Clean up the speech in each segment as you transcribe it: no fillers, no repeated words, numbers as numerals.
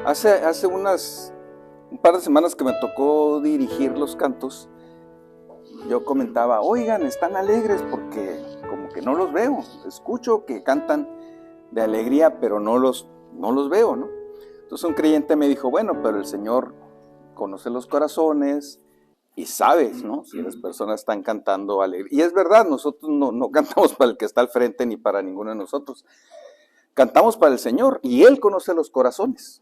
Hace un par de semanas que me tocó dirigir los cantos, yo comentaba, oigan, están alegres porque como que no los veo. Escucho que cantan de alegría, pero no los veo, ¿no? Entonces un creyente me dijo, bueno, pero el Señor conoce los corazones y sabes, ¿no? Si las personas están cantando alegría. Y es verdad, nosotros no cantamos para el que está al frente ni para ninguno de nosotros. Cantamos para el Señor y Él conoce los corazones.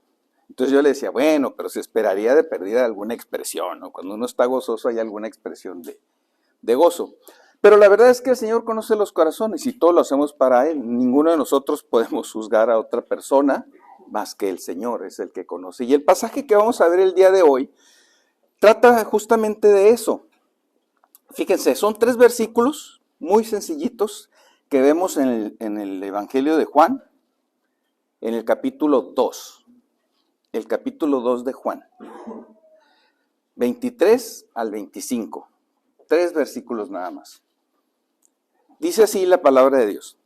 Entonces yo le decía, bueno, pero se esperaría de perdida alguna expresión, ¿no? Cuando uno está gozoso hay alguna expresión de gozo. Pero la verdad es que el Señor conoce los corazones y todo lo hacemos para Él. Ninguno de nosotros podemos juzgar a otra persona más que el Señor es el que conoce. Y el pasaje que vamos a ver el día de hoy trata justamente de eso. Fíjense, son 3 versículos muy sencillitos que vemos en el Evangelio de Juan, en el capítulo 2. El capítulo 2 de Juan, 23 al 25, 3 versículos nada más. Dice así la palabra de Dios.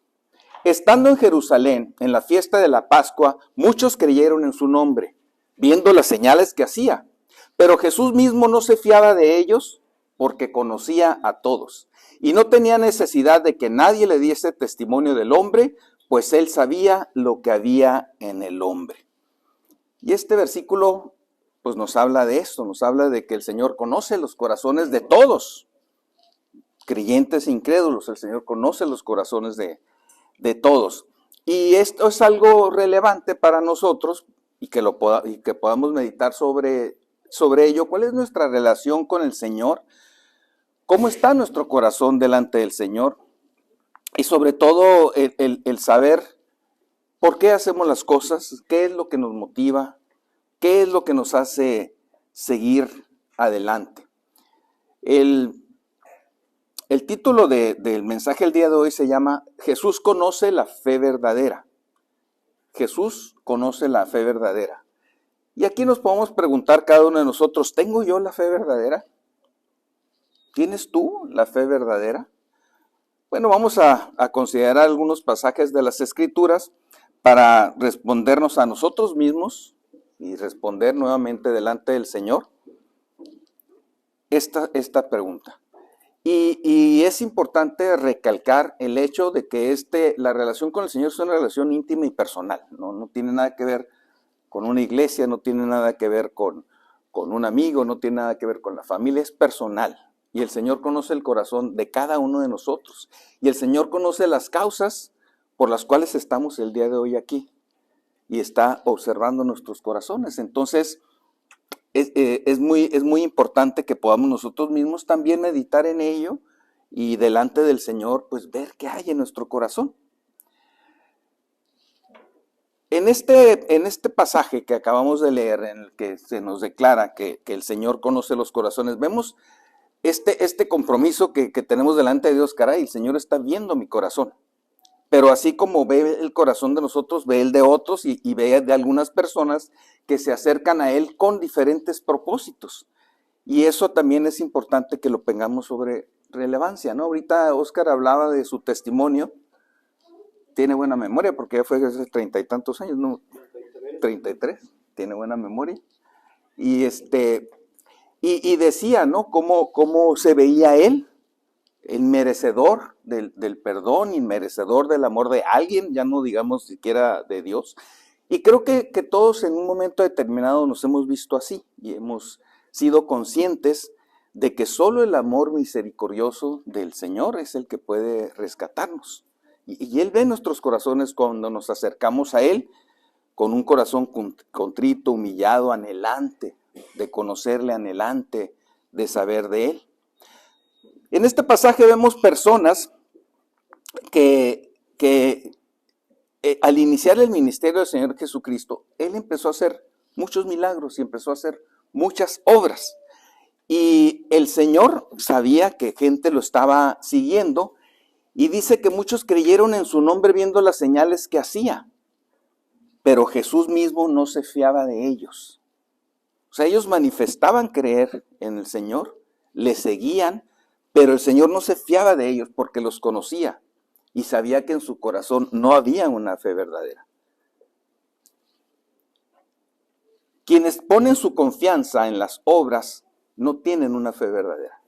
Estando en Jerusalén, en la fiesta de la Pascua, muchos creyeron en su nombre, viendo las señales que hacía. Pero Jesús mismo no se fiaba de ellos porque conocía a todos. Y no tenía necesidad de que nadie le diese testimonio del hombre, pues él sabía lo que había en el hombre. Y este versículo pues nos habla de esto, nos habla de que el Señor conoce los corazones de todos, creyentes e incrédulos. El Señor conoce los corazones de todos. Y esto es algo relevante para nosotros y que podamos meditar sobre ello. ¿Cuál es nuestra relación con el Señor? ¿Cómo está nuestro corazón delante del Señor? Y sobre todo el saber por qué hacemos las cosas, qué es lo que nos motiva, qué es lo que nos hace seguir adelante. El título del mensaje el día de hoy se llama Jesús conoce la fe verdadera. Jesús conoce la fe verdadera. Y aquí nos podemos preguntar cada uno de nosotros, ¿tengo yo la fe verdadera? ¿Tienes tú la fe verdadera? Bueno, vamos a considerar algunos pasajes de las Escrituras para respondernos a nosotros mismos y responder nuevamente delante del Señor esta pregunta. Y es importante recalcar el hecho de que la relación con el Señor es una relación íntima y personal, no tiene nada que ver con una iglesia, no tiene nada que ver con un amigo, no tiene nada que ver con la familia, es personal. Y el Señor conoce el corazón de cada uno de nosotros. Y el Señor conoce las causas por las cuales estamos el día de hoy aquí. Y está observando nuestros corazones. Entonces, es muy importante que podamos nosotros mismos también meditar en ello y delante del Señor, pues ver qué hay en nuestro corazón. En este pasaje que acabamos de leer, en el que se nos declara que el Señor conoce los corazones, vemos este compromiso que tenemos delante de Dios. Caray, el Señor está viendo mi corazón. Pero así como ve el corazón de nosotros, ve el de otros y ve de algunas personas que se acercan a Él con diferentes propósitos. Y eso también es importante que lo tengamos sobre relevancia, ¿no? Ahorita Oscar hablaba de su testimonio. Tiene buena memoria porque ya fue hace 30 y tantos años, ¿no? 33, tiene buena memoria. Y decía, ¿no? Cómo se veía él, el merecedor del perdón, inmerecedor del amor de alguien, ya no digamos siquiera de Dios. Y creo que todos en un momento determinado nos hemos visto así y hemos sido conscientes de que solo el amor misericordioso del Señor es el que puede rescatarnos. Y Él ve nuestros corazones cuando nos acercamos a Él con un corazón contrito, humillado, anhelante de conocerle, anhelante de saber de Él. En este pasaje vemos personas que al iniciar el ministerio del Señor Jesucristo, Él empezó a hacer muchos milagros y empezó a hacer muchas obras. Y el Señor sabía que gente lo estaba siguiendo y dice que muchos creyeron en su nombre viendo las señales que hacía. Pero Jesús mismo no se fiaba de ellos. O sea, ellos manifestaban creer en el Señor, le seguían, pero el Señor no se fiaba de ellos porque los conocía y sabía que en su corazón no había una fe verdadera. Quienes ponen su confianza en las obras no tienen una fe verdadera.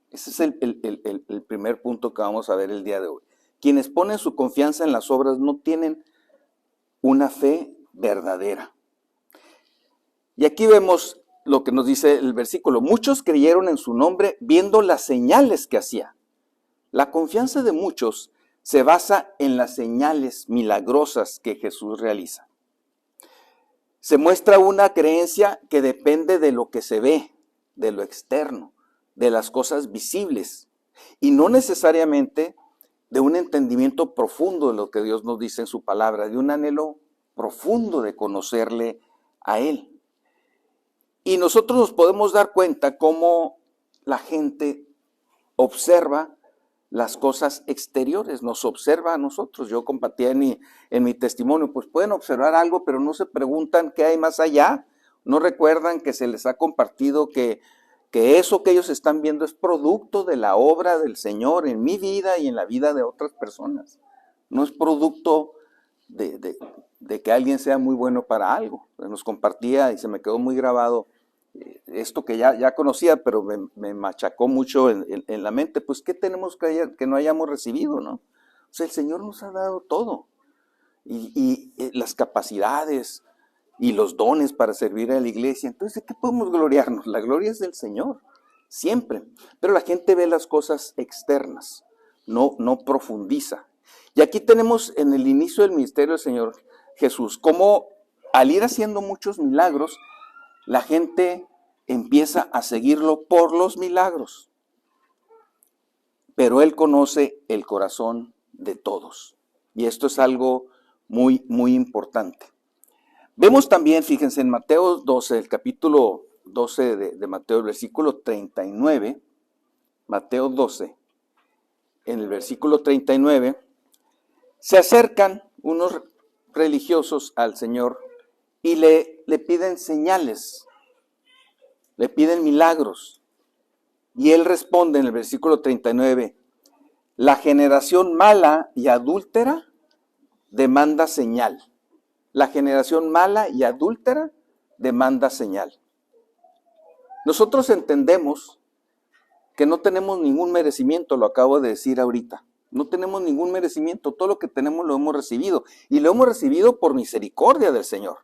Ese es el primer punto que vamos a ver el día de hoy. Quienes ponen su confianza en las obras no tienen una fe verdadera. Y aquí vemos lo que nos dice el versículo. Muchos creyeron en su nombre viendo las señales que hacía. La confianza de muchos se basa en las señales milagrosas que Jesús realiza. Se muestra una creencia que depende de lo que se ve, de lo externo, de las cosas visibles, y no necesariamente de un entendimiento profundo de lo que Dios nos dice en su palabra, de un anhelo profundo de conocerle a Él. Y nosotros nos podemos dar cuenta cómo la gente observa las cosas exteriores, nos observa a nosotros. Yo compartía en mi testimonio, pues pueden observar algo, pero no se preguntan qué hay más allá. No recuerdan que se les ha compartido que eso que ellos están viendo es producto de la obra del Señor en mi vida y en la vida de otras personas. No es producto de que alguien sea muy bueno para algo. Nos compartía y se me quedó muy grabado esto que ya conocía, pero me machacó mucho en la mente. Pues, ¿qué tenemos que no hayamos recibido, no? O sea, el Señor nos ha dado todo. Y las capacidades y los dones para servir a la iglesia. Entonces, ¿de qué podemos gloriarnos? La gloria es del Señor, siempre. Pero la gente ve las cosas externas, no profundiza. Y aquí tenemos en el inicio del ministerio del Señor Jesús, cómo al ir haciendo muchos milagros, la gente empieza a seguirlo por los milagros. Pero Él conoce el corazón de todos. Y esto es algo muy, muy importante. Vemos también, fíjense, en Mateo 12, el capítulo 12 de Mateo, el versículo 39, Mateo 12, en el versículo 39, se acercan unos religiosos al Señor y le piden señales, le piden milagros. Y Él responde en el versículo 39, la generación mala y adúltera demanda señal. La generación mala y adúltera demanda señal. Nosotros entendemos que no tenemos ningún merecimiento, lo acabo de decir ahorita. No tenemos ningún merecimiento, todo lo que tenemos lo hemos recibido. Y lo hemos recibido por misericordia del Señor.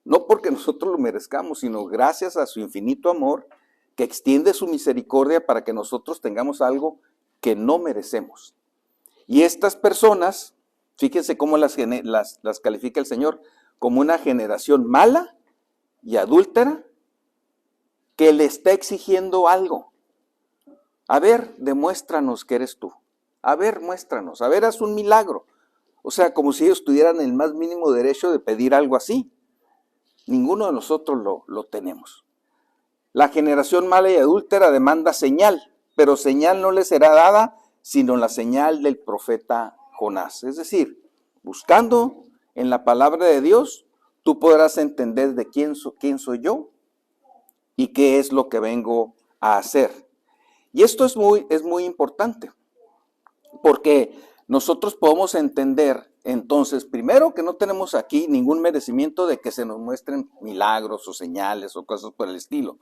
No porque nosotros lo merezcamos, sino gracias a su infinito amor que extiende su misericordia para que nosotros tengamos algo que no merecemos. Y estas personas, fíjense cómo las califica el Señor, como una generación mala y adúltera que le está exigiendo algo. A ver, demuéstranos que eres tú. A ver, muéstranos. A ver, haz un milagro. O sea, como si ellos tuvieran el más mínimo derecho de pedir algo así. Ninguno de nosotros lo tenemos. La generación mala y adúltera demanda señal, pero señal no le será dada sino la señal del profeta Jonás. Es decir, buscando en la palabra de Dios, tú podrás entender de quién soy yo y qué es lo que vengo a hacer. Y esto es muy importante, porque nosotros podemos entender entonces, primero, que no tenemos aquí ningún merecimiento de que se nos muestren milagros o señales o cosas por el estilo.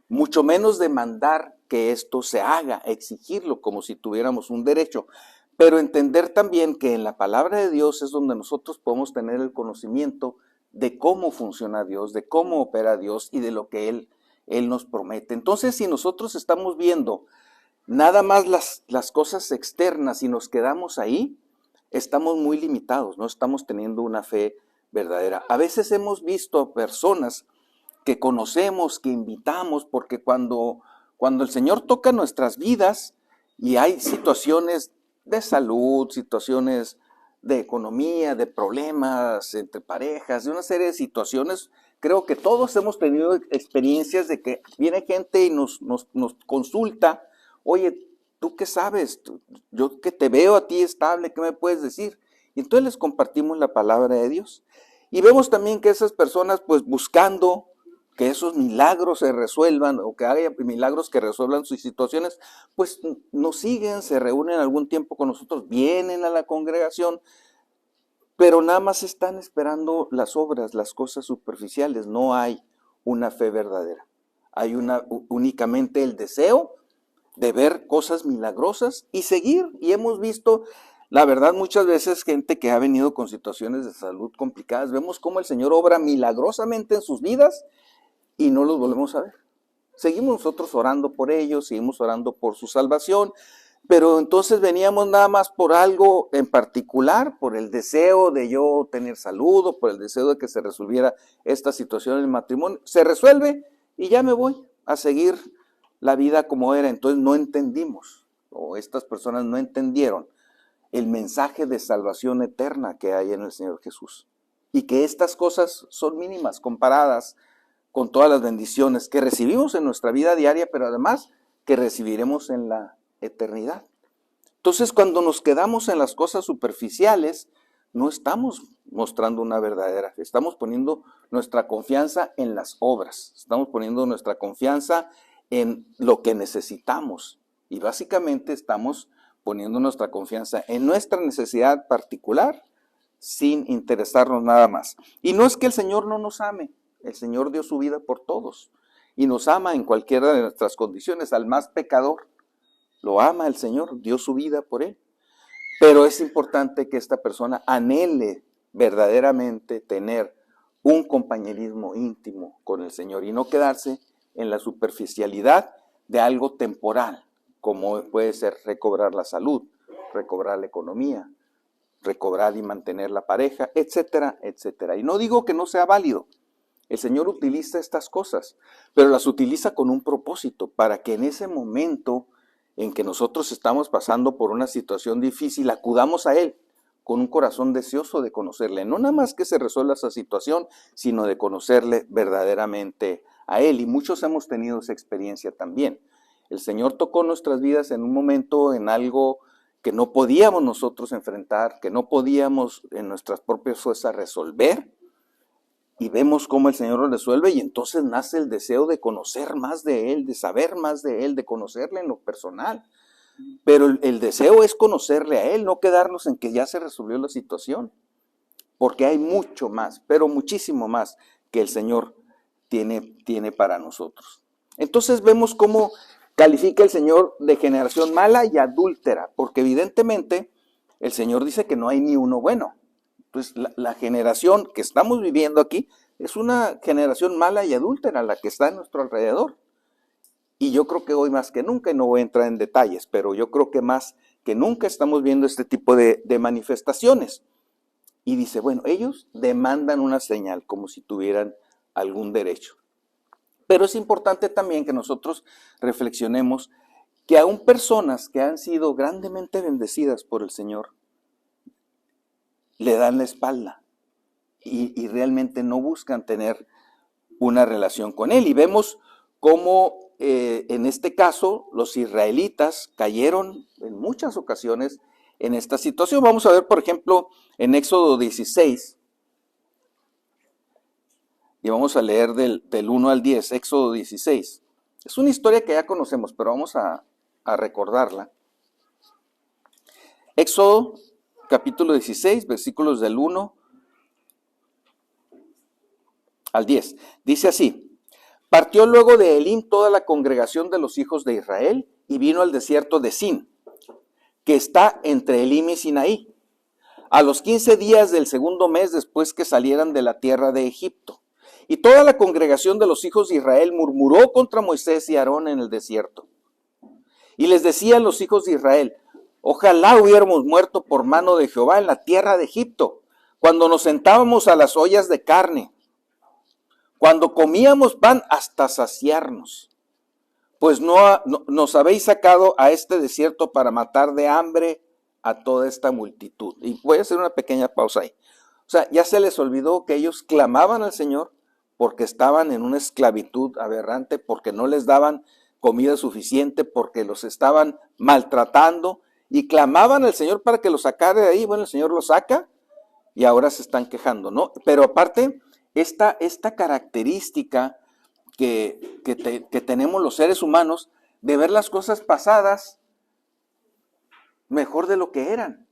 Mucho menos demandar que esto se haga, exigirlo como si tuviéramos un derecho. Pero entender también que en la palabra de Dios es donde nosotros podemos tener el conocimiento de cómo funciona Dios, de cómo opera Dios y de lo que Él nos promete. Entonces, si nosotros estamos viendo nada más las cosas externas y nos quedamos ahí, estamos muy limitados, no estamos teniendo una fe verdadera. A veces hemos visto personas que conocemos, que invitamos, porque cuando el Señor toca nuestras vidas y hay situaciones de salud, situaciones de economía, de problemas entre parejas, de una serie de situaciones, creo que todos hemos tenido experiencias de que viene gente y nos consulta, oye, ¿tú qué sabes? Yo que te veo a ti estable, ¿qué me puedes decir? Y entonces les compartimos la palabra de Dios. Y vemos también que esas personas, pues buscando que esos milagros se resuelvan o que haya milagros que resuelvan sus situaciones, pues nos siguen, se reúnen algún tiempo con nosotros, vienen a la congregación, pero nada más están esperando las obras, las cosas superficiales, no hay una fe verdadera. Hay únicamente el deseo de ver cosas milagrosas y seguir. Y hemos visto, la verdad, muchas veces gente que ha venido con situaciones de salud complicadas, vemos cómo el Señor obra milagrosamente en sus vidas y no los volvemos a ver. Seguimos nosotros orando por ellos, seguimos orando por su salvación, pero entonces veníamos nada más por algo en particular, por el deseo de yo tener salud o por el deseo de que se resolviera esta situación en el matrimonio. Se resuelve y ya me voy a seguir la vida como era. Entonces no entendimos, o estas personas no entendieron el mensaje de salvación eterna que hay en el Señor Jesús. Y que estas cosas son mínimas comparadas con todas las bendiciones que recibimos en nuestra vida diaria, pero además que recibiremos en la eternidad. Entonces, cuando nos quedamos en las cosas superficiales, no estamos mostrando una verdadera fe. Estamos poniendo nuestra confianza en las obras. Estamos poniendo nuestra confianza en lo que necesitamos. Y básicamente estamos poniendo nuestra confianza en nuestra necesidad particular sin interesarnos nada más. Y no es que el Señor no nos ame. El Señor dio su vida por todos y nos ama en cualquiera de nuestras condiciones. Al más pecador lo ama el Señor, dio su vida por él. Pero es importante que esta persona anhele verdaderamente tener un compañerismo íntimo con el Señor y no quedarse en la superficialidad de algo temporal, como puede ser recobrar la salud, recobrar la economía, recobrar y mantener la pareja, etcétera, etcétera. Y no digo que no sea válido. El Señor utiliza estas cosas, pero las utiliza con un propósito, para que en ese momento en que nosotros estamos pasando por una situación difícil, acudamos a Él con un corazón deseoso de conocerle. No nada más que se resuelva esa situación, sino de conocerle verdaderamente a Él. Y muchos hemos tenido esa experiencia también. El Señor tocó nuestras vidas en un momento, en algo que no podíamos nosotros enfrentar, que no podíamos en nuestras propias fuerzas resolver. Y vemos cómo el Señor lo resuelve y entonces nace el deseo de conocer más de Él, de saber más de Él, de conocerle en lo personal. Pero el deseo es conocerle a Él, no quedarnos en que ya se resolvió la situación. Porque hay mucho más, pero muchísimo más que el Señor tiene para nosotros. Entonces vemos cómo califica el Señor de generación mala y adúltera, porque evidentemente el Señor dice que no hay ni uno bueno. Pues la generación que estamos viviendo aquí es una generación mala y adúltera, la que está a nuestro alrededor. Y yo creo que hoy más que nunca, y no voy a entrar en detalles, pero yo creo que más que nunca estamos viendo este tipo de manifestaciones. Y dice, bueno, ellos demandan una señal como si tuvieran algún derecho. Pero es importante también que nosotros reflexionemos que aún personas que han sido grandemente bendecidas por el Señor, le dan la espalda y realmente no buscan tener una relación con Él. Y vemos cómo en este caso los israelitas cayeron en muchas ocasiones en esta situación. Vamos a ver, por ejemplo, en Éxodo 16, y vamos a leer del 1 al 10, Éxodo 16. Es una historia que ya conocemos, pero vamos a recordarla. Éxodo capítulo 16, versículos del 1 al 10. Dice así: partió luego de Elim toda la congregación de los hijos de Israel y vino al desierto de Sin, que está entre Elim y Sinaí, a los 15 días del segundo mes después que salieran de la tierra de Egipto. Y toda la congregación de los hijos de Israel murmuró contra Moisés y Aarón en el desierto. Y les decía a los hijos de Israel: ojalá hubiéramos muerto por mano de Jehová en la tierra de Egipto, cuando nos sentábamos a las ollas de carne, cuando comíamos pan hasta saciarnos. Pues no nos habéis sacado a este desierto para matar de hambre a toda esta multitud. Y voy a hacer una pequeña pausa ahí. O sea, ya se les olvidó que ellos clamaban al Señor porque estaban en una esclavitud aberrante, porque no les daban comida suficiente, porque los estaban maltratando, y clamaban al Señor para que los sacara de ahí. Bueno, el Señor los saca y ahora se están quejando, ¿no? Pero aparte, esta característica que tenemos los seres humanos de ver las cosas pasadas mejor de lo que eran.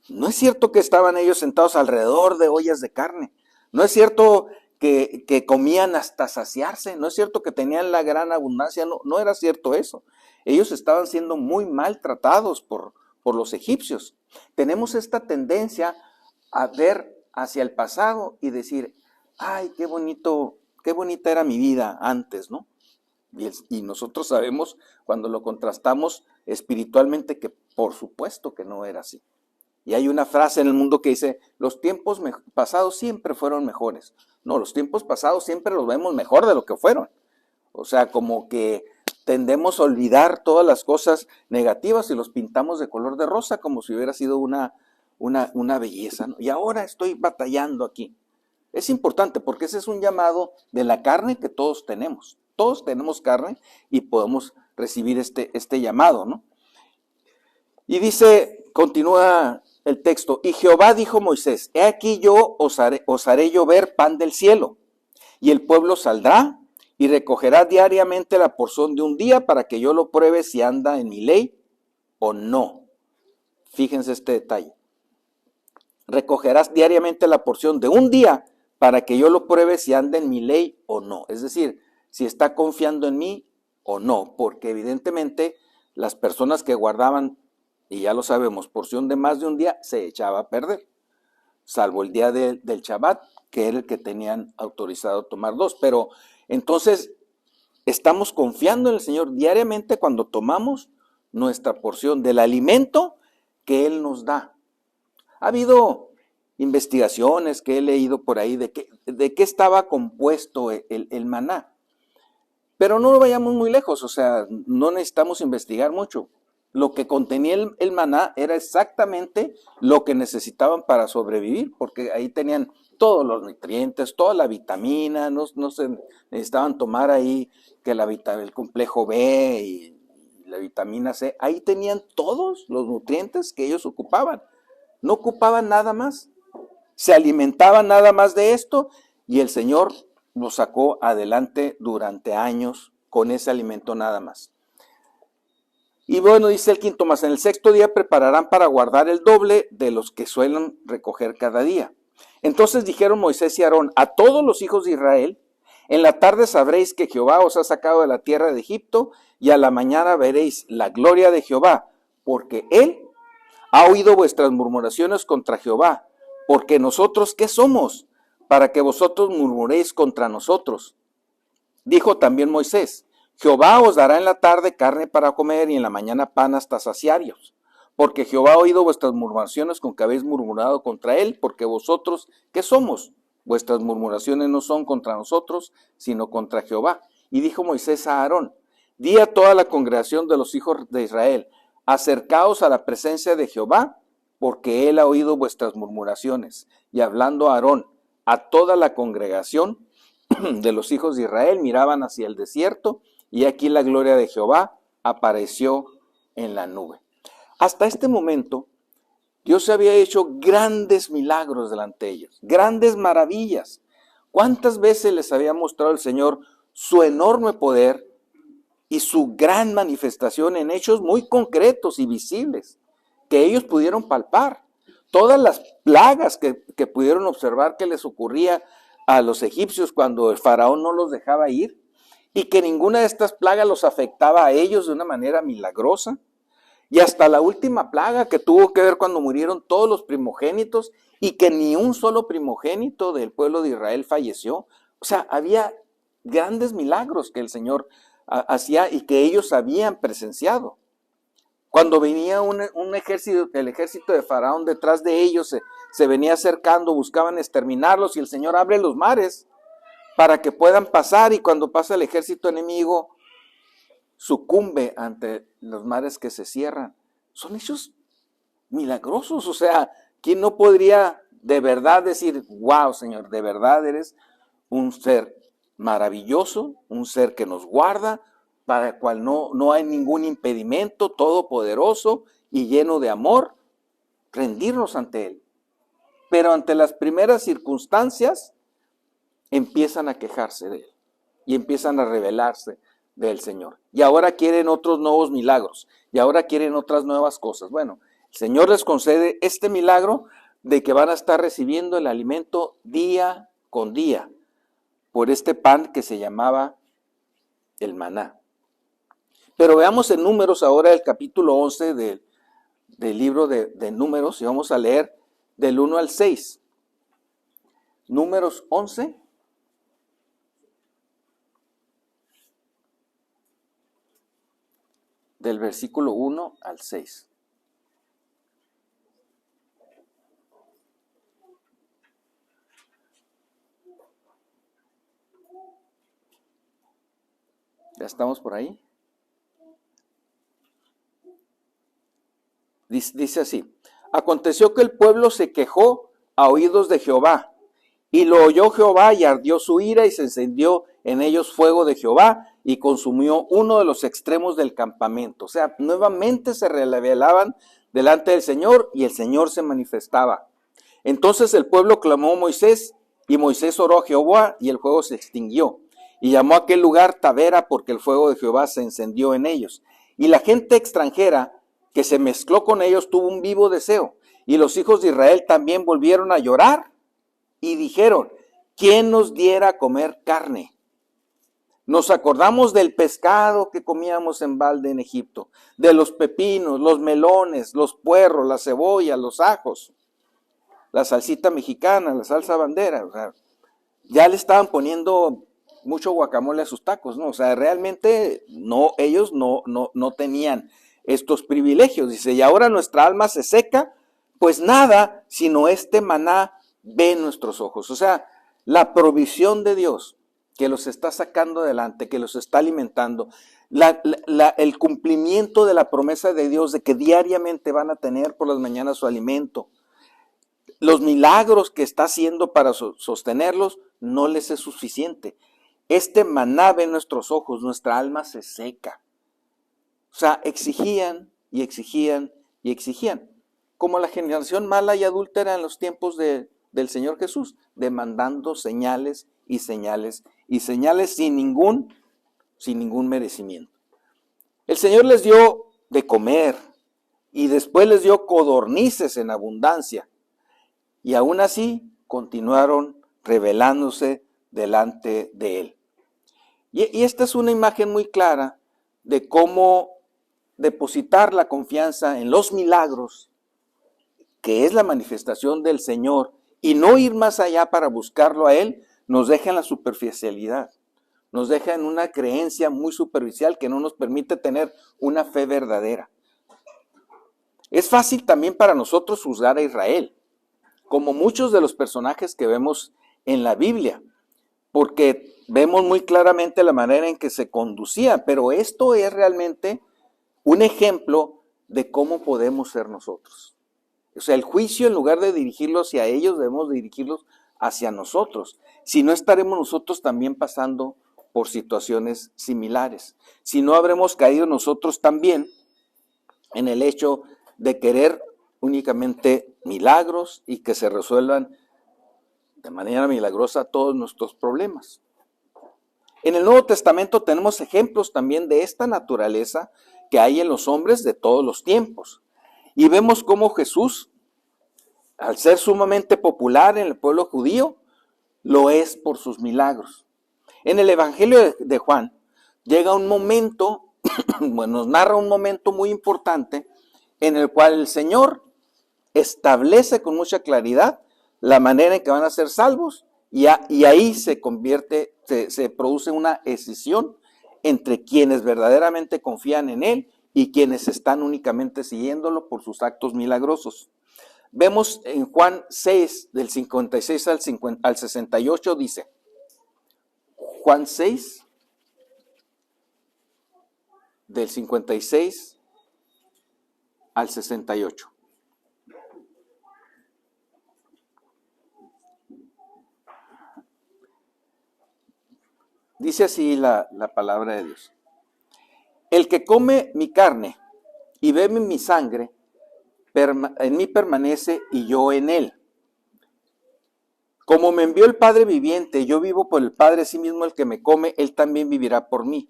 No es cierto que estaban ellos sentados alrededor de ollas de carne. No es cierto que comían hasta saciarse. No es cierto que tenían la gran abundancia, no era cierto eso. Ellos estaban siendo muy maltratados por los egipcios. Tenemos esta tendencia a ver hacia el pasado y decir, ay, qué bonita era mi vida antes, ¿no? Y nosotros sabemos, cuando lo contrastamos espiritualmente, que por supuesto que no era así. Y hay una frase en el mundo que dice, los tiempos pasados siempre fueron mejores. No, los tiempos pasados siempre los vemos mejor de lo que fueron. O sea, como que tendemos a olvidar todas las cosas negativas y los pintamos de color de rosa como si hubiera sido una belleza, ¿no? Y ahora estoy batallando aquí. Es importante porque ese es un llamado de la carne que todos tenemos. Todos tenemos carne y podemos recibir este llamado, ¿no? Y dice, continúa el texto, y Jehová dijo a Moisés, he aquí yo os haré llover pan del cielo, y el pueblo saldrá y recogerá diariamente la porción de un día para que yo lo pruebe si anda en mi ley o no. Fíjense este detalle. Recogerás diariamente la porción de un día para que yo lo pruebe si anda en mi ley o no. Es decir, si está confiando en mí o no, porque evidentemente las personas que guardaban, y ya lo sabemos, porción de más de un día se echaba a perder, salvo el día del Shabbat, que era el que tenían autorizado tomar dos. Pero entonces estamos confiando en el Señor diariamente cuando tomamos nuestra porción del alimento que Él nos da. Ha habido investigaciones que he leído por ahí de qué estaba compuesto el maná. Pero no vayamos muy lejos, o sea, no necesitamos investigar mucho. Lo que contenía el maná era exactamente lo que necesitaban para sobrevivir, porque ahí tenían todos los nutrientes, toda la vitamina, no se necesitaban tomar ahí que el complejo B y la vitamina C, ahí tenían todos los nutrientes que ellos ocupaban. No ocupaban nada más, se alimentaban nada más de esto y el Señor los sacó adelante durante años con ese alimento nada más. Y bueno, dice el quinto, más en el sexto día prepararán para guardar el doble de los que suelen recoger cada día. Entonces dijeron Moisés y Aarón a todos los hijos de Israel, en la tarde sabréis que Jehová os ha sacado de la tierra de Egipto y a la mañana veréis la gloria de Jehová, porque Él ha oído vuestras murmuraciones contra Jehová, porque nosotros, ¿qué somos? Para que vosotros murmuréis contra nosotros. Dijo también Moisés, Jehová os dará en la tarde carne para comer y en la mañana pan hasta saciaros. Porque Jehová ha oído vuestras murmuraciones con que habéis murmurado contra él, porque vosotros, ¿qué somos? Vuestras murmuraciones no son contra nosotros, sino contra Jehová. Y dijo Moisés a Aarón, di a toda la congregación de los hijos de Israel, acercaos a la presencia de Jehová, porque él ha oído vuestras murmuraciones. Y hablando a Aarón, a toda la congregación de los hijos de Israel miraban hacia el desierto, y aquí la gloria de Jehová apareció en la nube. Hasta este momento, Dios había hecho grandes milagros delante de ellos, grandes maravillas. ¿Cuántas veces les había mostrado el Señor su enorme poder y su gran manifestación en hechos muy concretos y visibles que ellos pudieron palpar? Todas las plagas que pudieron observar que les ocurría a los egipcios cuando el faraón no los dejaba ir, y que ninguna de estas plagas los afectaba a ellos de una manera milagrosa. Y hasta la última plaga que tuvo que ver cuando murieron todos los primogénitos y que ni un solo primogénito del pueblo de Israel falleció. O sea, había grandes milagros que el Señor hacía y que ellos habían presenciado. Cuando venía un ejército, el ejército de Faraón detrás de ellos se venía acercando, buscaban exterminarlos y el Señor abre los mares para que puedan pasar, y cuando pasa el ejército enemigo sucumbe ante los mares que se cierran. Son hechos milagrosos, o sea, ¿quién no podría de verdad decir, wow, Señor, de verdad eres un ser maravilloso, un ser que nos guarda, para el cual no hay ningún impedimento, todopoderoso y lleno de amor, rendirnos ante Él? Pero ante las primeras circunstancias, empiezan a quejarse de Él y empiezan a rebelarse del Señor. Y ahora quieren otros nuevos milagros y ahora quieren otras nuevas cosas. Bueno, el Señor les concede este milagro de que van a estar recibiendo el alimento día con día por este pan que se llamaba el maná. Pero veamos en Números ahora el capítulo 11 del libro de Números, y vamos a leer del 1 al 6. Números 11. Del versículo 1 al 6. ¿Ya estamos por ahí? Dice así: aconteció que el pueblo se quejó a oídos de Jehová, y lo oyó Jehová, y ardió su ira, y se encendió en ellos fuego de Jehová, y consumió uno de los extremos del campamento. O sea, nuevamente se rebelaban delante del Señor, y el Señor se manifestaba. Entonces el pueblo clamó a Moisés, y Moisés oró a Jehová, y el fuego se extinguió. Y llamó a aquel lugar Tabera, porque el fuego de Jehová se encendió en ellos. Y la gente extranjera que se mezcló con ellos tuvo un vivo deseo. Y los hijos de Israel también volvieron a llorar y dijeron: ¿quién nos diera a comer carne? Nos acordamos del pescado que comíamos en balde en Egipto, de los pepinos, los melones, los puerros, la cebolla, los ajos, la salsita mexicana, la salsa bandera. O sea, ya le estaban poniendo mucho guacamole a sus tacos, ¿no? O sea, realmente no, ellos no tenían estos privilegios. Dice: y ahora nuestra alma se seca, pues nada, sino este maná ve nuestros ojos. O sea, la provisión de Dios que los está sacando adelante, que los está alimentando, el cumplimiento de la promesa de Dios de que diariamente van a tener por las mañanas su alimento, los milagros que está haciendo para sostenerlos, no les es suficiente. Este maná ve nuestros ojos, nuestra alma se seca. O sea, exigían y exigían y exigían. Como la generación mala y adúltera en los tiempos del Señor Jesús, demandando señales y señales y señales sin ningún merecimiento. El Señor les dio de comer y después les dio codornices en abundancia. Y aún así continuaron rebelándose delante de Él. Y esta es una imagen muy clara de cómo depositar la confianza en los milagros, que es la manifestación del Señor, y no ir más allá para buscarlo a Él, nos deja en la superficialidad, nos deja en una creencia muy superficial que no nos permite tener una fe verdadera. Es fácil también para nosotros juzgar a Israel, como muchos de los personajes que vemos en la Biblia, porque vemos muy claramente la manera en que se conducía, pero esto es realmente un ejemplo de cómo podemos ser nosotros. O sea, el juicio, en lugar de dirigirlo hacia ellos, debemos dirigirlos hacia nosotros. Si no, estaremos nosotros también pasando por situaciones similares. Si no, habremos caído nosotros también en el hecho de querer únicamente milagros y que se resuelvan de manera milagrosa todos nuestros problemas. En el Nuevo Testamento tenemos ejemplos también de esta naturaleza que hay en los hombres de todos los tiempos. Y vemos cómo Jesús, al ser sumamente popular en el pueblo judío, lo es por sus milagros. En el Evangelio de Juan llega un momento, bueno, nos narra un momento muy importante en el cual el Señor establece con mucha claridad la manera en que van a ser salvos y ahí se produce una escisión entre quienes verdaderamente confían en Él y quienes están únicamente siguiéndolo por sus actos milagrosos. Vemos en Juan 6, del 56 al 68, dice, Juan 6, del 56 al 68. Dice así la palabra de Dios. El que come mi carne y bebe mi sangre, en mí permanece y yo en él. Como me envió el Padre viviente, yo vivo por el Padre, asimismo el que me come, él también vivirá por mí.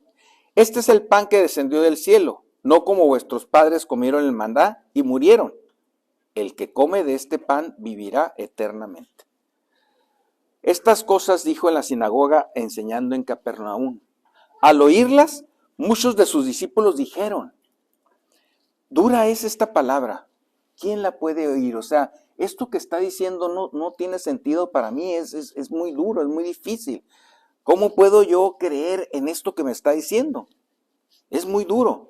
Este es el pan que descendió del cielo, no como vuestros padres comieron el maná y murieron. El que come de este pan vivirá eternamente. Estas cosas dijo en la sinagoga enseñando en Capernaum. Al oírlas, muchos de sus discípulos dijeron, dura es esta palabra, ¿quién la puede oír? O sea, esto que está diciendo no tiene sentido para mí, es muy duro, es muy difícil. ¿Cómo puedo yo creer en esto que me está diciendo? Es muy duro.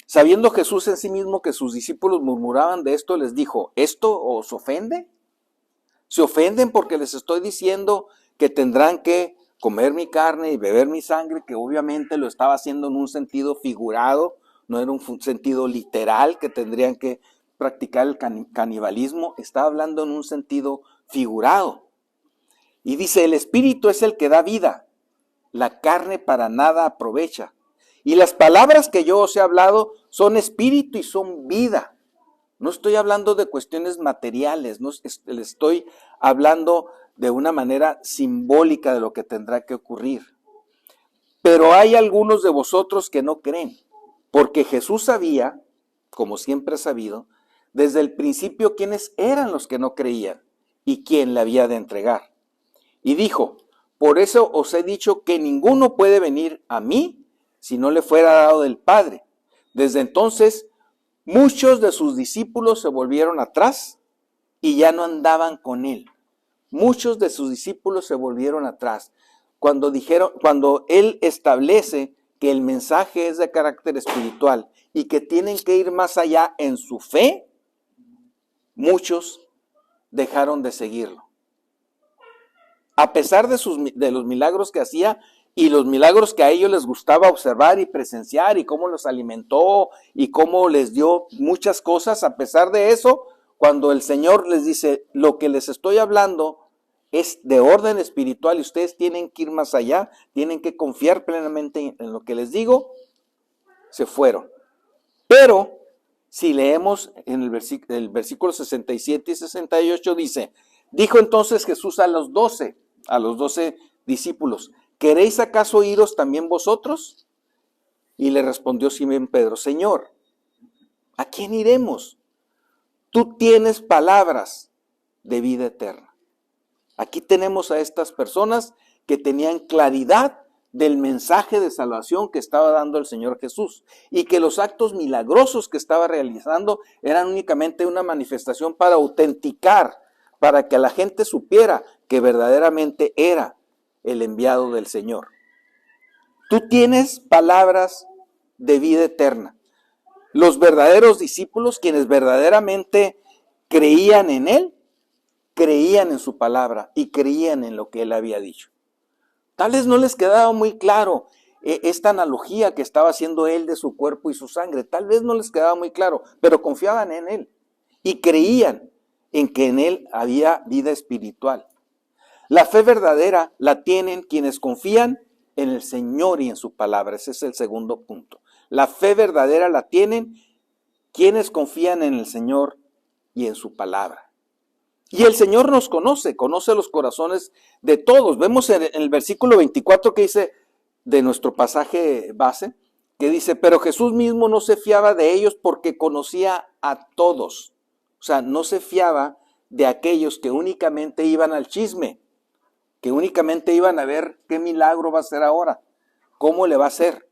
Sabiendo Jesús en sí mismo que sus discípulos murmuraban de esto, les dijo, ¿esto os ofende? ¿Se ofenden porque les estoy diciendo que tendrán que comer mi carne y beber mi sangre? Que obviamente lo estaba haciendo en un sentido figurado, no era un sentido literal, que tendrían que practicar el canibalismo. Estaba hablando en un sentido figurado. Y dice, el espíritu es el que da vida, la carne para nada aprovecha. Y las palabras que yo os he hablado son espíritu y son vida. No estoy hablando de cuestiones materiales, no le estoy hablando de una manera simbólica de lo que tendrá que ocurrir. Pero hay algunos de vosotros que no creen, porque Jesús sabía, como siempre ha sabido, desde el principio quiénes eran los que no creían y quién le había de entregar. Y dijo, por eso os he dicho que ninguno puede venir a mí si no le fuera dado del Padre. Desde entonces, muchos de sus discípulos se volvieron atrás y ya no andaban con él. Muchos de sus discípulos se volvieron atrás. Cuando él establece que el mensaje es de carácter espiritual y que tienen que ir más allá en su fe, muchos dejaron de seguirlo. A pesar de los milagros que hacía y los milagros que a ellos les gustaba observar y presenciar y cómo los alimentó y cómo les dio muchas cosas, a pesar de eso, cuando el Señor les dice, lo que les estoy hablando es de orden espiritual y ustedes tienen que ir más allá, tienen que confiar plenamente en lo que les digo, se fueron. Pero si leemos en el versículo 67 y 68 dice, dijo entonces Jesús a los 12 discípulos, ¿queréis acaso iros también vosotros? Y le respondió Simón Pedro, Señor, ¿a quién iremos? Tú tienes palabras de vida eterna. Aquí tenemos a estas personas que tenían claridad del mensaje de salvación que estaba dando el Señor Jesús y que los actos milagrosos que estaba realizando eran únicamente una manifestación para autenticar, para que la gente supiera que verdaderamente era el enviado del Señor. Tú tienes palabras de vida eterna. Los verdaderos discípulos, quienes verdaderamente creían en Él, creían en su palabra y creían en lo que Él había dicho. Tal vez no les quedaba muy claro esta analogía que estaba haciendo Él de su cuerpo y su sangre. Tal vez no les quedaba muy claro, pero confiaban en Él y creían en que en Él había vida espiritual. La fe verdadera la tienen quienes confían en el Señor y en su palabra. Ese es el segundo punto. La fe verdadera la tienen quienes confían en el Señor y en su palabra. Y el Señor nos conoce los corazones de todos. Vemos en el versículo 24 que dice, de nuestro pasaje base, que dice, pero Jesús mismo no se fiaba de ellos porque conocía a todos. O sea, no se fiaba de aquellos que únicamente iban al chisme, que únicamente iban a ver qué milagro va a hacer ahora, cómo le va a hacer.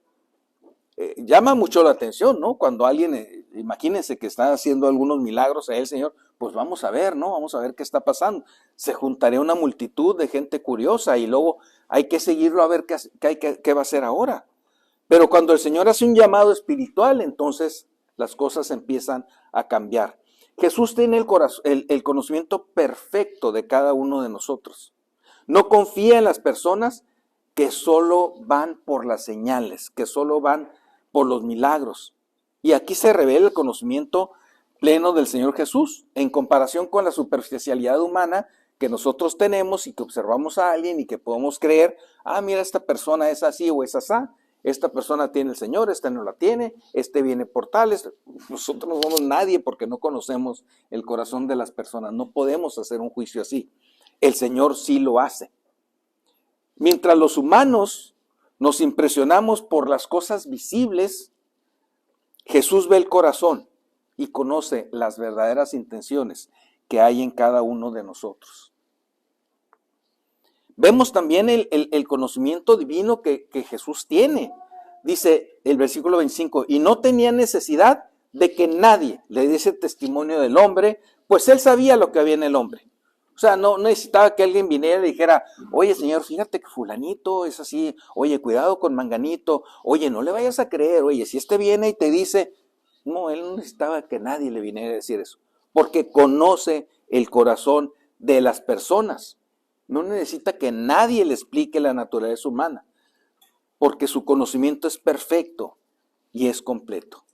Llama mucho la atención, ¿no? Cuando alguien, imagínense que está haciendo algunos milagros a él, Señor, pues vamos a ver, ¿no? Vamos a ver qué está pasando. Se juntaría una multitud de gente curiosa y luego hay que seguirlo a ver qué va a hacer ahora. Pero cuando el Señor hace un llamado espiritual, entonces las cosas empiezan a cambiar. Jesús tiene el conocimiento perfecto de cada uno de nosotros. No confía en las personas que solo van por las señales, que solo van por los milagros. Y aquí se revela el conocimiento pleno del Señor Jesús, en comparación con la superficialidad humana que nosotros tenemos y que observamos a alguien y que podemos creer, mira, esta persona es así o es asá, esta persona tiene el Señor, esta no la tiene, este viene por tales. Nosotros no somos nadie porque no conocemos el corazón de las personas, no podemos hacer un juicio así. El Señor sí lo hace. Mientras los humanos nos impresionamos por las cosas visibles, Jesús ve el corazón y conoce las verdaderas intenciones que hay en cada uno de nosotros. Vemos también el conocimiento divino que Jesús tiene. Dice el versículo 25, y no tenía necesidad de que nadie le diese testimonio del hombre, pues él sabía lo que había en el hombre. O sea, no necesitaba que alguien viniera y le dijera, oye señor, fíjate que fulanito es así, oye, cuidado con manganito, oye, no le vayas a creer, oye, si este viene y te dice, no, él no necesitaba que nadie le viniera a decir eso, porque conoce el corazón de las personas. No necesita que nadie le explique la naturaleza humana, porque su conocimiento es perfecto y es completo.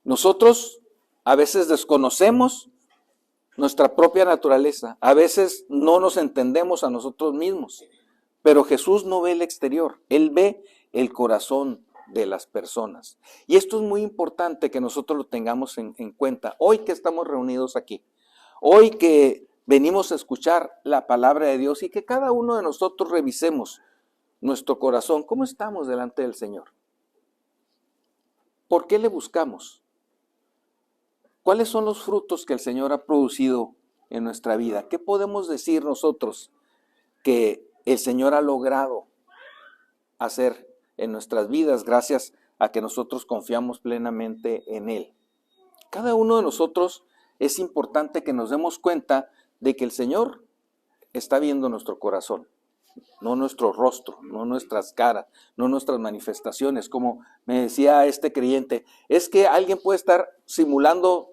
Nosotros a veces desconocemos nuestra propia naturaleza, a veces no nos entendemos a nosotros mismos, pero Jesús no ve el exterior, Él ve el corazón de las personas. Y esto es muy importante que nosotros lo tengamos en cuenta, hoy que estamos reunidos aquí, hoy que venimos a escuchar la palabra de Dios y que cada uno de nosotros revisemos nuestro corazón, ¿cómo estamos delante del Señor? ¿Por qué le buscamos? ¿Cuáles son los frutos que el Señor ha producido en nuestra vida? ¿Qué podemos decir nosotros que el Señor ha logrado hacer en nuestras vidas gracias a que nosotros confiamos plenamente en Él? Cada uno de nosotros es importante que nos demos cuenta de que el Señor está viendo nuestro corazón, no nuestro rostro, no nuestras caras, no nuestras manifestaciones. Como me decía este creyente, es que alguien puede estar simulando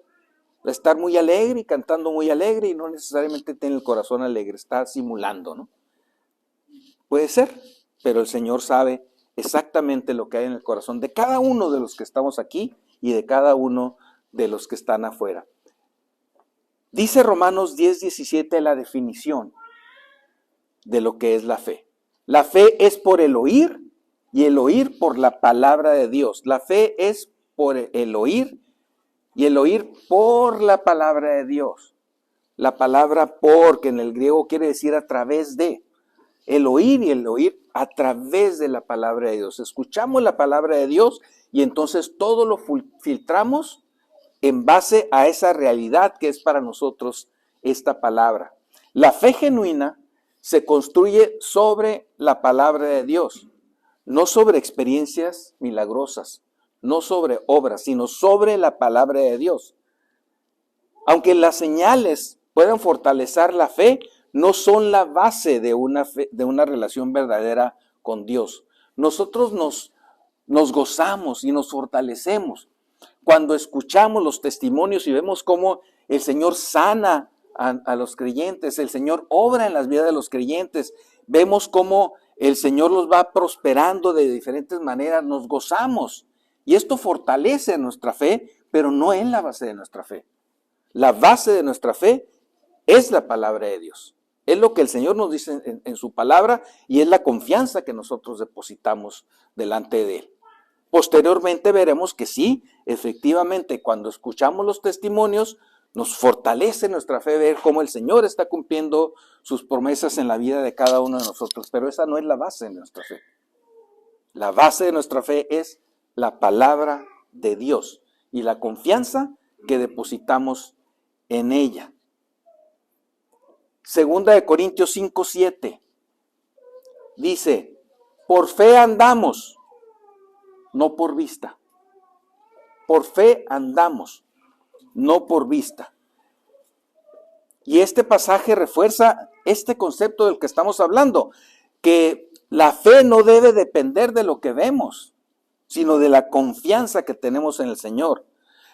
estar muy alegre y cantando muy alegre y no necesariamente tiene el corazón alegre, está simulando, ¿no? Puede ser, pero el Señor sabe exactamente lo que hay en el corazón de cada uno de los que estamos aquí y de cada uno de los que están afuera. Dice Romanos 10:17 la definición de lo que es la fe. La fe es por el oír y el oír por la palabra de Dios. La fe es por el oír y el oír por la palabra de Dios. La palabra por, que en el griego quiere decir a través de. El oír y el oír a través de la palabra de Dios. Escuchamos la palabra de Dios y entonces todo lo filtramos en base a esa realidad que es para nosotros esta palabra. La fe genuina se construye sobre la palabra de Dios, no sobre experiencias milagrosas, no sobre obras, sino sobre la palabra de Dios. Aunque las señales puedan fortalecer la fe, no son la base de una relación verdadera con Dios. Nosotros nos gozamos y nos fortalecemos cuando escuchamos los testimonios y vemos cómo el Señor sana a los creyentes, el Señor obra en las vidas de los creyentes, vemos cómo el Señor los va prosperando de diferentes maneras, nos gozamos. Y esto fortalece nuestra fe, pero no es la base de nuestra fe. La base de nuestra fe es la palabra de Dios. Es lo que el Señor nos dice en su palabra y es la confianza que nosotros depositamos delante de Él. Posteriormente veremos que sí, efectivamente, cuando escuchamos los testimonios, nos fortalece nuestra fe ver cómo el Señor está cumpliendo sus promesas en la vida de cada uno de nosotros. Pero esa no es la base de nuestra fe. La base de nuestra fe es la palabra de Dios y la confianza que depositamos en ella. Segunda de Corintios 5:7 dice, por fe andamos, no por vista. Por fe andamos, no por vista. Y este pasaje refuerza este concepto del que estamos hablando, que la fe no debe depender de lo que vemos, sino de la confianza que tenemos en el Señor.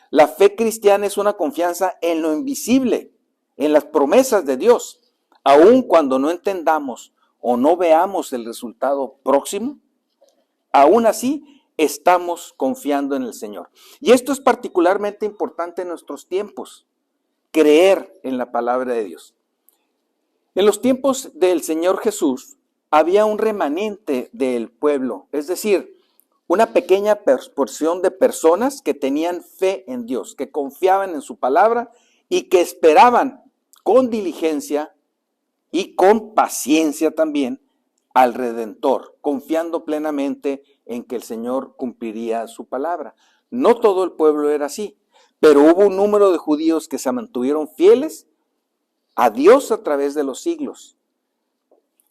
La fe cristiana es una confianza en lo invisible, en las promesas de Dios, aun cuando no entendamos o no veamos el resultado próximo, aún así estamos confiando en el Señor. Y esto es particularmente importante en nuestros tiempos, creer en la palabra de Dios. En los tiempos del Señor Jesús había un remanente del pueblo, es decir, una pequeña porción de personas que tenían fe en Dios, que confiaban en su palabra y que esperaban con diligencia y con paciencia también al Redentor, confiando plenamente en que el Señor cumpliría su palabra. No todo el pueblo era así, pero hubo un número de judíos que se mantuvieron fieles a Dios a través de los siglos.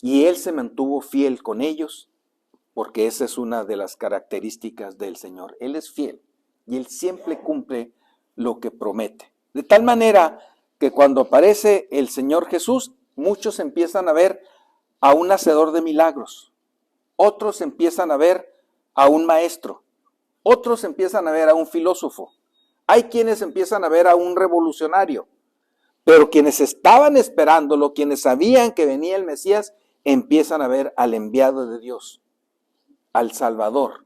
Y Él se mantuvo fiel con ellos, porque esa es una de las características del Señor. Él es fiel y Él siempre cumple lo que promete. De tal manera que cuando aparece el Señor Jesús, muchos empiezan a ver a un hacedor de milagros, otros empiezan a ver a un maestro, otros empiezan a ver a un filósofo, hay quienes empiezan a ver a un revolucionario, pero quienes estaban esperándolo, quienes sabían que venía el Mesías, empiezan a ver al enviado de Dios, al Salvador,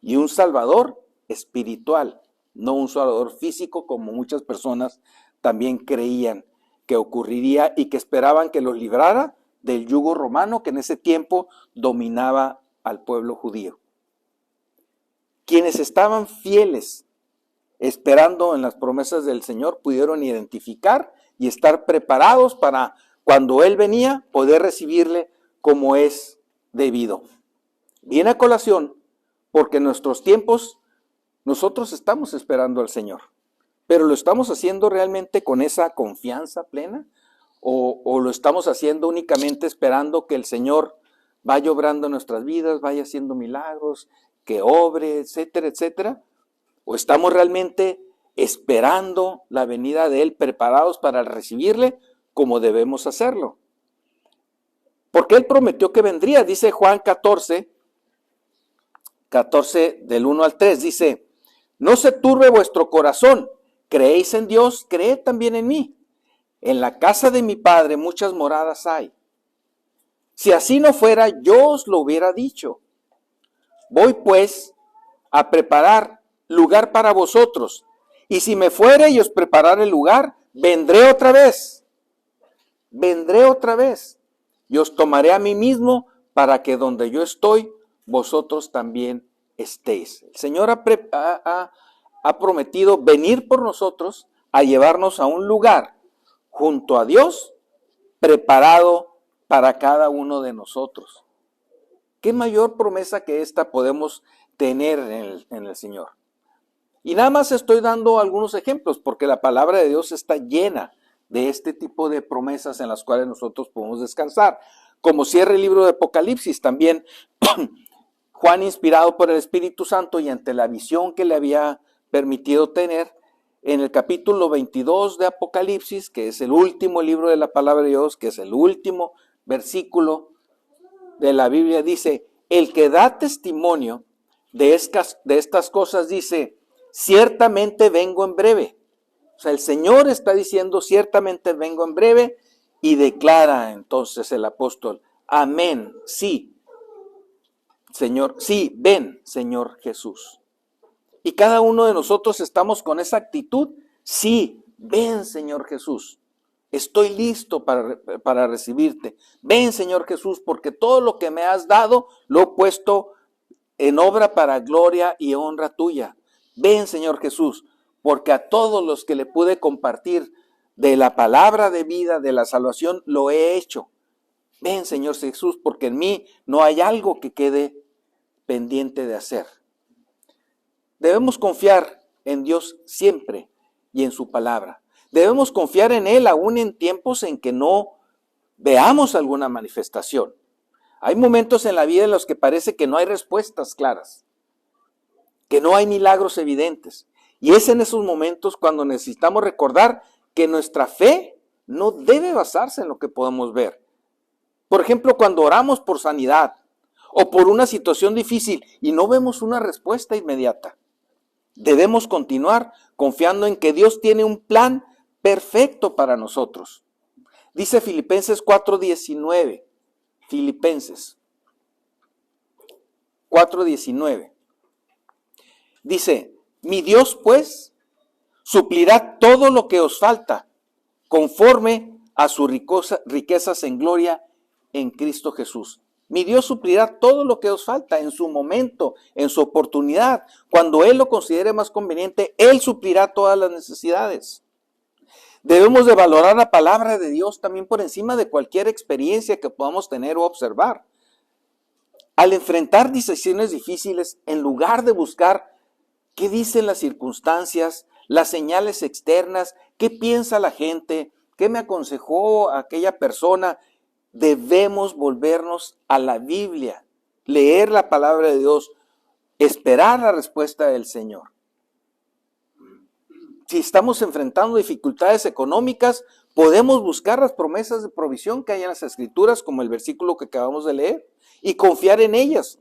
y un Salvador espiritual, no un Salvador físico como muchas personas también creían que ocurriría y que esperaban que los librara del yugo romano que en ese tiempo dominaba al pueblo judío. Quienes estaban fieles, esperando en las promesas del Señor, pudieron identificar y estar preparados para cuando Él venía poder recibirle como es debido. Viene a colación porque en nuestros tiempos nosotros estamos esperando al Señor, pero ¿lo estamos haciendo realmente con esa confianza plena? ¿O lo estamos haciendo únicamente esperando que el Señor vaya obrando en nuestras vidas, vaya haciendo milagros, que obre, etcétera, etcétera? ¿O estamos realmente esperando la venida de Él, preparados para recibirle como debemos hacerlo? Porque Él prometió que vendría, dice Juan 14 del 1 al 3, dice: no se turbe vuestro corazón, creéis en Dios, creed también en mí. En la casa de mi Padre muchas moradas hay. Si así no fuera, yo os lo hubiera dicho. Voy pues a preparar lugar para vosotros, y si me fuere y os preparare el lugar, vendré otra vez, y os tomaré a mí mismo, para que donde yo estoy, vosotros también estéis. El Señor ha prometido venir por nosotros, a llevarnos a un lugar junto a Dios, preparado para cada uno de nosotros. ¿Qué mayor promesa que esta podemos tener en el Señor? Y nada más estoy dando algunos ejemplos, porque la palabra de Dios está llena de este tipo de promesas en las cuales nosotros podemos descansar. Como cierra el libro de Apocalipsis, también Juan, inspirado por el Espíritu Santo y ante la visión que le había permitido tener, en el capítulo 22 de Apocalipsis, que es el último libro de la palabra de Dios, que es el último versículo de la Biblia, dice: el que da testimonio de estas cosas dice: ciertamente vengo en breve. O sea, el Señor está diciendo: ciertamente vengo en breve, y declara entonces el apóstol: amén, sí, Señor, sí, ven, Señor Jesús. Y cada uno de nosotros estamos con esa actitud: sí, ven, Señor Jesús. Estoy listo para recibirte. Ven, Señor Jesús, porque todo lo que me has dado lo he puesto en obra para gloria y honra tuya. Ven, Señor Jesús, porque a todos los que le pude compartir de la palabra de vida, de la salvación, lo he hecho. Ven, Señor Jesús, porque en mí no hay algo que quede pendiente de hacer. Debemos confiar en Dios siempre y en su palabra. Debemos confiar en Él aún en tiempos en que no veamos alguna manifestación. Hay momentos en la vida en los que parece que no hay respuestas claras, que no hay milagros evidentes. Y es en esos momentos cuando necesitamos recordar que nuestra fe no debe basarse en lo que podemos ver. Por ejemplo, cuando oramos por sanidad o por una situación difícil y no vemos una respuesta inmediata, debemos continuar confiando en que Dios tiene un plan perfecto para nosotros. Dice Filipenses 4:19. Filipenses 4:19. Dice: mi Dios pues suplirá todo lo que os falta conforme a sus riquezas en gloria en Cristo Jesús. Mi Dios suplirá todo lo que os falta en su momento, en su oportunidad. Cuando Él lo considere más conveniente, Él suplirá todas las necesidades. Debemos de valorar la palabra de Dios también por encima de cualquier experiencia que podamos tener o observar. Al enfrentar decisiones difíciles, en lugar de buscar qué dicen las circunstancias, las señales externas, qué piensa la gente, qué me aconsejó aquella persona, debemos volvernos a la Biblia, leer la palabra de Dios, esperar la respuesta del Señor. Si estamos enfrentando dificultades económicas, podemos buscar las promesas de provisión que hay en las Escrituras, como el versículo que acabamos de leer, y confiar en ellas.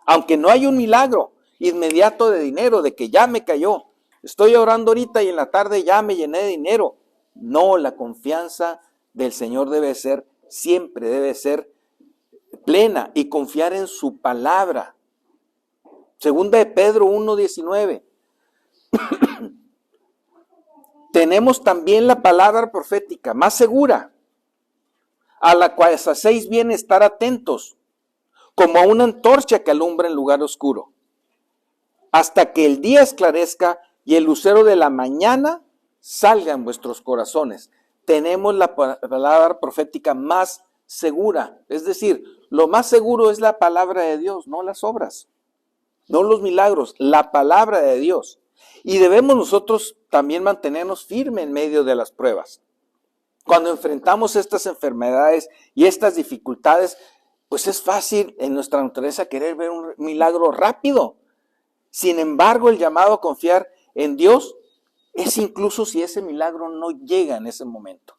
Aunque no hay un milagro inmediato de dinero, de que ya me cayó, estoy orando ahorita y en la tarde ya me llené de dinero. No, la confianza del Señor siempre debe ser plena y confiar en su palabra. Segunda de Pedro 1:19. Tenemos también la palabra profética más segura, a la cual hacéis bien estar atentos, como a una antorcha que alumbra en lugar oscuro, hasta que el día esclarezca y el lucero de la mañana salga en vuestros corazones. Tenemos la palabra profética más segura, es decir, lo más seguro es la palabra de Dios, no las obras, no los milagros, la palabra de Dios. Y debemos nosotros también mantenernos firmes en medio de las pruebas. Cuando enfrentamos estas enfermedades y estas dificultades, pues es fácil en nuestra naturaleza querer ver un milagro rápido. Sin embargo, el llamado a confiar en Dios es incluso si ese milagro no llega en ese momento.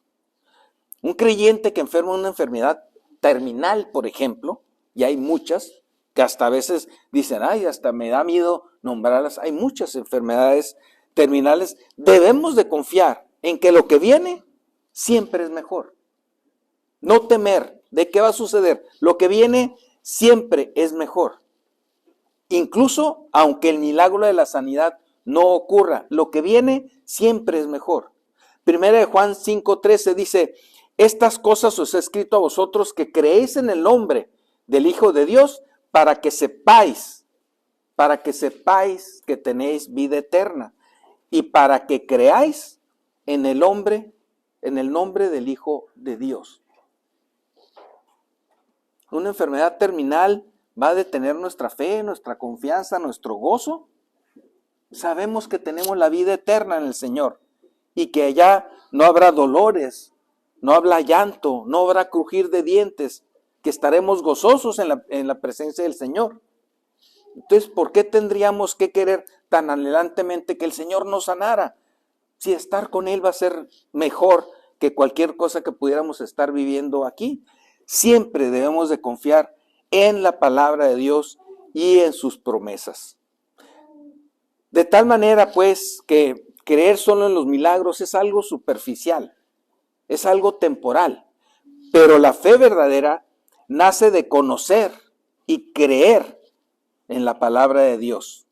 Un creyente que enferma una enfermedad terminal, por ejemplo, y hay muchas, que hasta a veces dicen, ay, hasta me da miedo nombrarlas, hay muchas enfermedades terminales, debemos de confiar en que lo que viene siempre es mejor. No temer de qué va a suceder, lo que viene siempre es mejor. Incluso aunque el milagro de la sanidad no ocurra, lo que viene siempre es mejor. Primera de Juan 5:13 dice, estas cosas os he escrito a vosotros que creéis en el nombre del Hijo de Dios, para que sepáis que tenéis vida eterna y para que creáis en el nombre del Hijo de Dios. Una enfermedad terminal va a detener nuestra fe, nuestra confianza, nuestro gozo. Sabemos que tenemos la vida eterna en el Señor y que allá no habrá dolores, no habrá llanto, no habrá crujir de dientes, que estaremos gozosos en la presencia del Señor. Entonces, ¿por qué tendríamos que querer tan anhelantemente que el Señor nos sanara? Si estar con Él va a ser mejor que cualquier cosa que pudiéramos estar viviendo aquí. Siempre debemos de confiar en la palabra de Dios y en sus promesas. De tal manera, pues, que creer solo en los milagros es algo superficial, es algo temporal. Pero la fe verdadera nace de conocer y creer en la palabra de Dios.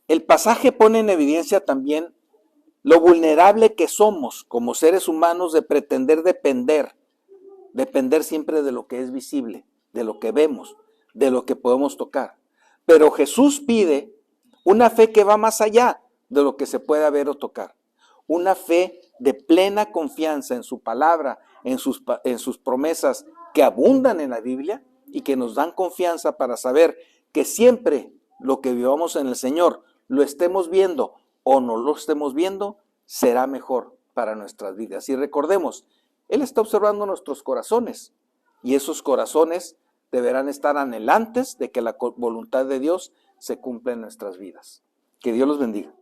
El pasaje pone en evidencia también lo vulnerable que somos como seres humanos de pretender depender siempre de lo que es visible, de lo que vemos, de lo que podemos tocar. Pero Jesús pide una fe que va más allá de lo que se pueda ver o tocar. Una fe de plena confianza en su palabra, en sus promesas que abundan en la Biblia y que nos dan confianza para saber que siempre lo que vivamos en el Señor, lo estemos viendo o no lo estemos viendo, será mejor para nuestras vidas. Y recordemos, Él está observando nuestros corazones y esos corazones deberán estar anhelantes de que la voluntad de Dios se cumpla en nuestras vidas. Que Dios los bendiga.